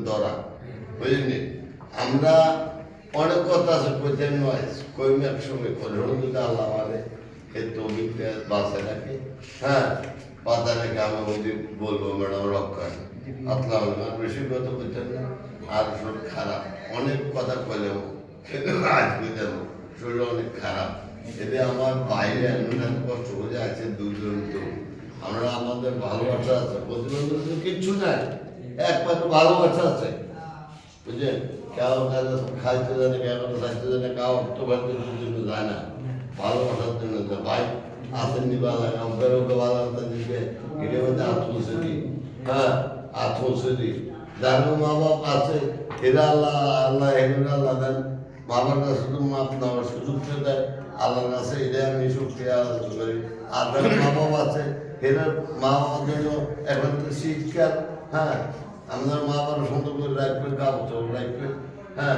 ধরা বুঝলি আমরা অনেক কথা আছে কইতে নয় কইম একসঙ্গে করে যদি আল্লাহ মানে এই তবিকটা বাসায় রাখে হ্যাঁ বাসায় রেখে আমি ওদি বলবো ম্যাডাম রক্ষা আপনার বেশি কথা বলতেন না আর শরীর খারাপ অনেক কথা কইলেও আজ বুঝলাম শরীর অনেক খারাপ এতে আমার বাইরে এমন কষ্ট হয়ে আছে দুজন তো আমরা আমাদের ভালোবাসা আছে প্রতিবন্ধক তো কিচ্ছু নাই একমাত্র ভালোবাসা আছে বুঝলেন কেউ খাইতে জানে কেউ খাইতে জানে কাউ তো জন্য যায় না ভালোবাসার জন্য ভাই আসেননি বালা আমাদের ওকে ভালো দিবে এটা মধ্যে আত্মসে দিই হ্যাঁ আত্মসে দিই যার মা বাপ আছে এরা আল্লাহ আল্লাহ এগুলো আল্লাহ দেন মা বাবার কাছে তো মাপ নেওয়ার সুযোগ দেয় আল্লাহর কাছে এটা আমি শক্তি আলাদা করি আর যারা মা বাবা আছে এরা মা বাবার জন্য এখন শিক্ষা হ্যাঁ আপনার মা বাবার সুন্দর করে রাখবেন কাপড় রাখবেন হ্যাঁ